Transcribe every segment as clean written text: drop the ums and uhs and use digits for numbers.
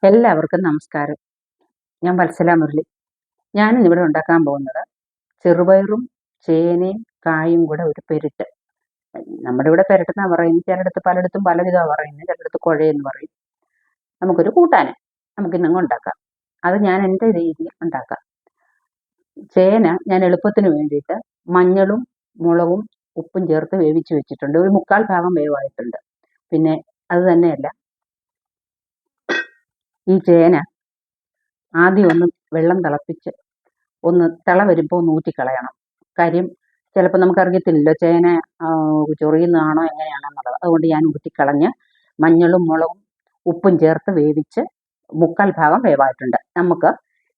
എല്ലാവർക്കും നമസ്കാരം. ഞാൻ വത്സല മുരളി. ഞാനിന്നിവിടെ ഉണ്ടാക്കാൻ പോകുന്നത് ചെറുപയറും ചേനയും കായും കൂടെ ഒരു പെരട്ട്. നമ്മുടെ ഇവിടെ പെരട്ടെന്നാ പറയുന്നത്. ചിലയിടത്ത് പലയിടത്തും പല വിധമാണ് പറയുന്നത്. ചിലയിടത്ത് കുഴയെന്ന് പറയും. നമുക്കൊരു കൂട്ടാന് നമുക്കിന്നങ്ങ് ഉണ്ടാക്കാം. അത് ഞാൻ എൻ്റെ രീതിയിൽ ഉണ്ടാക്കാം. ചേന ഞാൻ എളുപ്പത്തിന് വേണ്ടിയിട്ട് മഞ്ഞളും മുളകും ഉപ്പും ചേർത്ത് വേവിച്ച് വെച്ചിട്ടുണ്ട്. ഒരു 3/4 ഭാഗം വേവായിട്ടുണ്ട്. പിന്നെ അത് തന്നെയല്ല, ഈ ചേന ആദ്യം ഒന്ന് വെള്ളം തിളപ്പിച്ച് ഒന്ന് തിള വരുമ്പോൾ ഒന്ന് ഊറ്റിക്കളയണം. കാര്യം ചിലപ്പോൾ നമുക്കറിയത്തില്ലല്ലോ ചേന ചൊറിയുന്നതാണോ എങ്ങനെയാണെന്നുള്ളത്. അതുകൊണ്ട് ഞാൻ ഊറ്റിക്കളഞ്ഞ് മഞ്ഞളും മുളകും ഉപ്പും ചേർത്ത് വേവിച്ച് 3/4 ഭാഗം വേവായിട്ടുണ്ട്. നമുക്ക്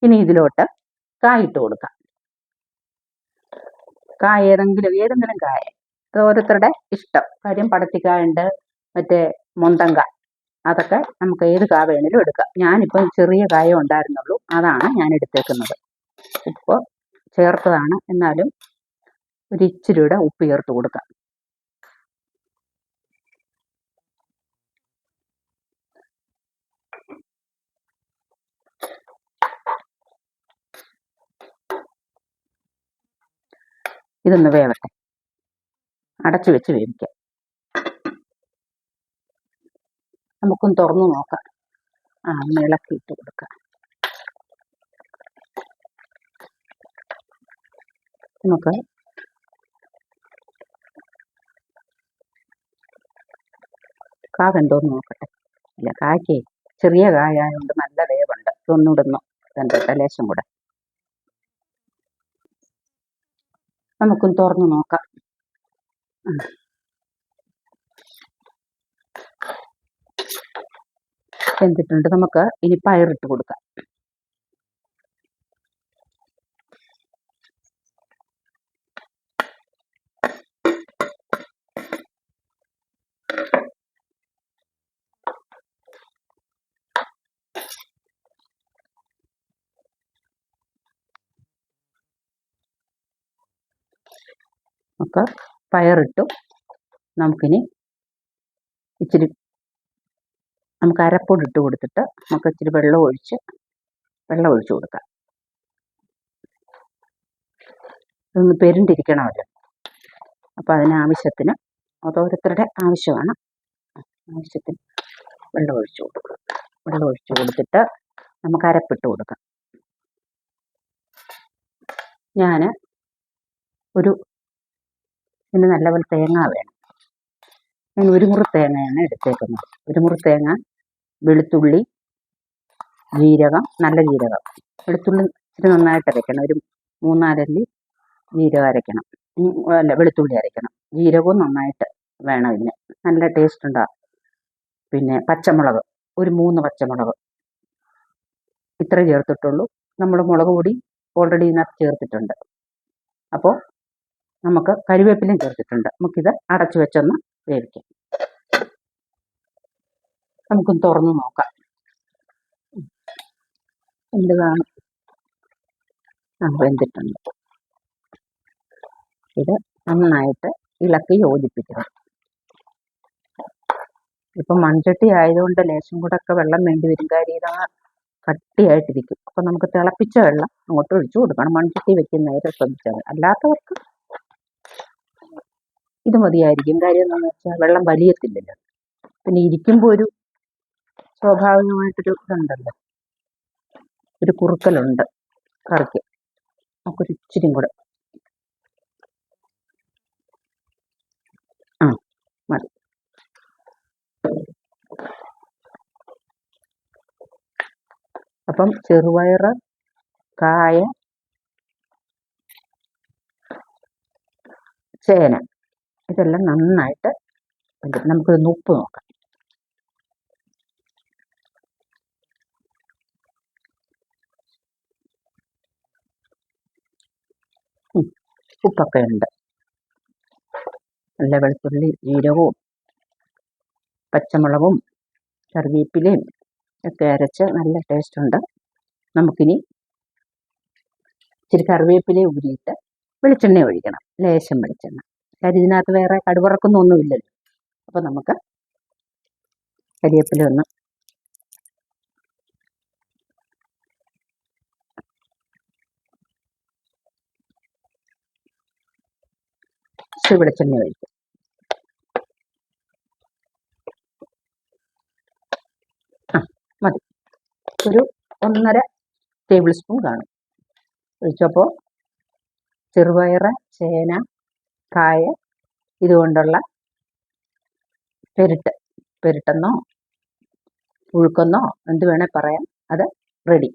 ഇനി ഇതിലോട്ട് കായിട്ട് കൊടുക്കാം. കായ ഏതെങ്കിലും കായ, അത് ഓരോരുത്തരുടെ ഇഷ്ടം. കാര്യം പടത്തിക്കായുണ്ട്, മറ്റേ മൊന്തങ്ക, അതൊക്കെ നമുക്ക് ഏത് കായ വേണേലും എടുക്കാം. ഞാനിപ്പം ചെറിയ കായ ഉണ്ടായിരുന്നുള്ളൂ, അതാണ് ഞാൻ എടുത്തേക്കുന്നത്. ഉപ്പ് ചേർത്തതാണ്, എന്നാലും ഒരു ഇച്ചിരിയുടെ ഉപ്പ് ചേർത്ത് കൊടുക്കാം. ഇതൊന്ന് വേവട്ടെ, അടച്ചു വെച്ച് വേവിക്കാം. നമുക്കൊന്ന് തുറന്നു നോക്കാം. ഒന്ന് ഇളക്കിയിട്ട് കൊടുക്കാം. നമുക്ക് കാ വെന്തോന്ന് നോക്കട്ടെ. ഇല്ല, കായ്ക്ക് ചെറിയ കായായതുകൊണ്ട് നല്ല വേവുണ്ട്. ഇതൊന്നിടുന്നു വെന്തോട്ടെ ലേശം കൂടെ. നമുക്കൊന്ന് തുറന്നു നോക്കാം. വെന്തിട്ടുണ്ട്. നമുക്ക് ഇനി പയറിട്ട് കൊടുക്കാം. നമുക്ക് പയറിട്ടു. നമുക്കിനി ഇച്ചിരി നമുക്ക് അരപ്പൊടി ഇട്ട് കൊടുത്തിട്ട് നമുക്ക് ഇച്ചിരി വെള്ളം ഒഴിച്ച് കൊടുക്കാം. ഇതൊന്ന് പെരുണ്ടിരിക്കണമല്ലോ. അപ്പോൾ അതിനാവശ്യത്തിന്, ഓരോരുത്തരുടെ ആവശ്യമാണ്, ആവശ്യത്തിന് വെള്ളം ഒഴിച്ചു കൊടുക്കുക. വെള്ളം ഒഴിച്ചു കൊടുത്തിട്ട് നമുക്ക് അരപ്പിട്ട് കൊടുക്കാം. ഞാൻ ഇതിന് നല്ലപോലെ തേങ്ങ വേണം. ഞാൻ 1 മുറി തേങ്ങയാണ് എടുത്തേക്കുന്നത്. 1 മുറി തേങ്ങ, വെളുത്തുള്ളി, ജീരകം, നല്ല ജീരകം. വെളുത്തുള്ളി ഇച്ചിരി നന്നായിട്ട് അരയ്ക്കണം. ഒരു 3-4 അല്ലി ജീരകം അരയ്ക്കണം. വെളുത്തുള്ളി അരയ്ക്കണം. ജീരകവും നന്നായിട്ട് വേണം. ഇതിന് നല്ല ടേസ്റ്റ് ഉണ്ടാകും. പിന്നെ പച്ചമുളക്, ഒരു 3 പച്ചമുളക്, ഇത്ര ചേർത്തിട്ടുള്ളൂ. നമ്മൾ മുളക് പൊടി ഓൾറെഡി ഇതിനകത്ത് ചേർത്തിട്ടുണ്ട്. അപ്പോൾ നമുക്ക് കരിവേപ്പിലയും ചേർത്തിട്ടുണ്ട്. നമുക്കിത് അടച്ചു വെച്ചൊന്ന് വേവിക്കാം. നമുക്കൊന്ന് തുറന്ന് നോക്കാം. എന്താണ് വെന്തിട്ടുണ്ട്. ഇത് നന്നായിട്ട് ഇളക്കി യോജിപ്പിക്കണം. ഇപ്പം മൺചട്ടി ആയതുകൊണ്ട് ലേശം കൂടെ ഒക്കെ വെള്ളം വേണ്ടി വരും. കാര്യം ഇതാ കട്ടിയായിട്ടിരിക്കും. അപ്പം നമുക്ക് തിളപ്പിച്ച വെള്ളം അങ്ങോട്ട് ഒഴിച്ചു കൊടുക്കണം. മൺചട്ടി വെക്കുന്നവരെ ശ്രദ്ധിച്ചാൽ. അല്ലാത്തവർക്ക് ഇത് മതിയായിരിക്കും. കാര്യം എന്താണെന്ന് വെച്ചാൽ വെള്ളം വലിയത്തില്ലല്ലോ. പിന്നെ ഇരിക്കുമ്പോൾ ഒരു സ്വാഭാവികമായിട്ടൊരു ഇതുണ്ടല്ലോ, ഒരു കുറുക്കലുണ്ട് കറിക്ക്. നമുക്കൊരു ഇച്ചിരിയും കൂടെ മതി. അപ്പം ചെറുപയർ, കായ, ചേന, ഇതെല്ലാം നന്നായിട്ട് നമുക്കൊന്ന് ഉപ്പ് നോക്കാം. ഉപ്പൊക്കെ ഉണ്ട്. നല്ല വെളുത്തുള്ളി, ജീരകവും പച്ചമുളകും കറിവേപ്പിലയും ഒക്കെ അരച്ച് നല്ല ടേസ്റ്റ് ഉണ്ട്. നമുക്കിനി ഇച്ചിരി കറിവേപ്പില ഊരിയിട്ട് വെളിച്ചെണ്ണ ഒഴിക്കണം. ലേശം വെളിച്ചെണ്ണ. കാര്യം ഇതിനകത്ത് വേറെ കടുവറക്കുന്നൊന്നുമില്ലല്ലോ. അപ്പോൾ നമുക്ക് കരിവേപ്പില ഒന്ന് കുറച്ച് വെളിച്ചെണ്ണ ഒഴിക്കും. മതി, ഒരു 1.5 ടേബിൾ സ്പൂൺ കാണും. ഒഴിച്ചപ്പോൾ ചെറുപയർ, ചേന, കായ ഇതുകൊണ്ടുള്ള പെരട്ടെന്നോ പുഴുക്കെന്നോ എന്ത് വേണേൽ പറയാം, അത് റെഡി.